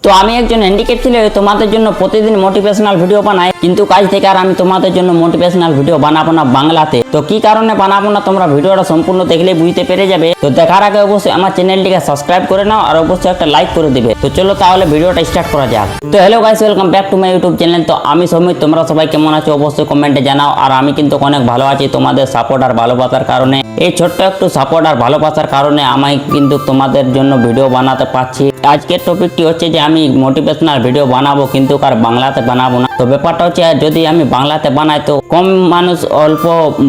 তো আমি একজন হ্যান্ডিক্যাপ ছেলে তোমাদের জন্য প্রতিদিন মোটিভেশনাল ভিডিও বানাই, কিন্তু কাজ থেকে আর আমি তোমাদের জন্য মোটিভেশনাল ভিডিও বানাবো না বাংলাতে। তো কি কারণে বানাবো না তোমরা ভিডিওটা সম্পূর্ণ দেখলে বুঝতে পেরে যাবে। তো দেখার আগে অবশ্যই আমার চ্যানেলটিকে সাবস্ক্রাইব করে নাও আর অবশ্যই একটা লাইক করে দিবে। তো চলো তাহলে ভিডিওটা স্টার্ট করা যাক। তো hello guys, welcome back to my YouTube channel. তো আমি সৌমিত, তোমরা সবাই কেমন আছো অবশ্যই কমেন্টে জানাও। আর আমি কিন্তু অনেক ভালো আছি তোমাদের সাপোর্ট আর ভালোবাসার কারণে। এই ছোট্ট একটু সাপোর্ট আর ভালোবাসার কারণে আমি কিন্তু তোমাদের জন্য ভিডিও বানাতে পারছি। আজকের টপিকটি হচ্ছে যে আমি মোটিভেশনাল ভিডিও বানাবো, কিন্তু আর বাংলাতে বানাবো না। তো ব্যাপারটা হচ্ছে যদি আমি বাংলাতে বানাই তো কম মানুষ অল্প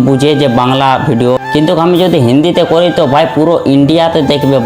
বুঝে যে বাংলা ভিডিও, কিন্তু আমি যদি হিন্দিতে করি তো ভাই পুরো ইন্ডিয়াতে দেখবে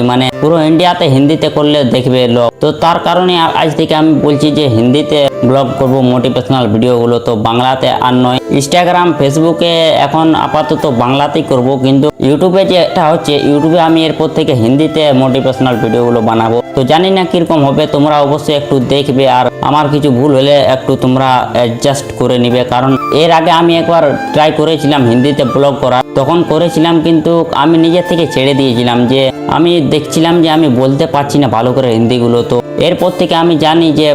মানে পুরো ইন্ডিয়াতে হিন্দিতে করলে দেখবে লোক। তো তার কারণে আজ থেকে আমি বলছি যে হিন্দিতে ব্লগ করব মোটিভেশনাল ভিডিওগুলো, তো বাংলাতে আর নয়। ইনস্টাগ্রাম ফেসবুকে এখন আপাতত বাংলাতেই করব, কিন্তু ইউটিউবে যেটা হচ্ছে ইউটিউবে আমি এরপর থেকে হিন্দিতে মোটিভেশনাল ভিডিওগুলো বানাবো। তো জানি না কিরকম হবে, তোমরা অবশ্যই একটু দেখবে আর আমার কিছু ভুল হলে একটু তোমরা অ্যাডজাস্ট করে নিবে। কারণ এর আগে আমি একবার ট্রাই করেছিলাম হিন্দিতে ব্লগ করা, তখন করেছিলাম কিন্তু আমি নিজের থেকে ছেড়ে দিয়েছিলাম, যে আমি দেখছিলাম যে আমি বলতে পারছি না ভালো করে হিন্দিগুলো। তো এরপর থেকে আমি জানি যে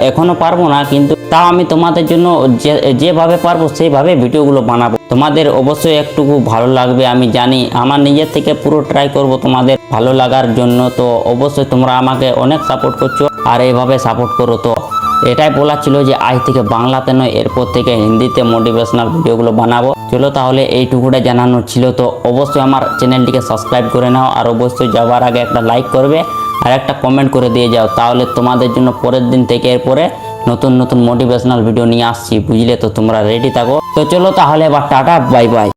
এখনো পারবো না, কিন্তু তাও আমি তোমাদের জন্য যেভাবে পারবো সেইভাবে ভিডিওগুলো বানাবো। তোমাদের অবশ্যই একটু ভালো লাগবে আমি জানি, আমার নিজের থেকে পুরো ট্রাই করব তোমাদের ভালো লাগার জন্য। তো অবশ্যই তোমরা আমাকে অনেক সাপোর্ট করছো আর এইভাবে সাপোর্ট করো। তো এটাই বলা ছিল যে আজ থেকে বাংলাতে নয়, এরপর থেকে হিন্দিতে মোটিভেশনাল ভিডিওগুলো বানাবো। চলো তাহলে এইটুকুটা জানানোর ছিল। তো অবশ্যই আমার চ্যানেলটিকে সাবস্ক্রাইব করে নাও আর অবশ্যই যাওয়ার আগে একটা লাইক করবে আর একটা কমেন্ট করে দিয়ে যাও, তাহলে তোমাদের জন্য পরের দিন থেকে এরপরে নতুন নতুন মোটিভেশনাল ভিডিও নিয়ে আসছি, বুঝলে? তো তোমরা রেডি থাকো। তো চলো তাহলে এবার টাটা, বাই বাই।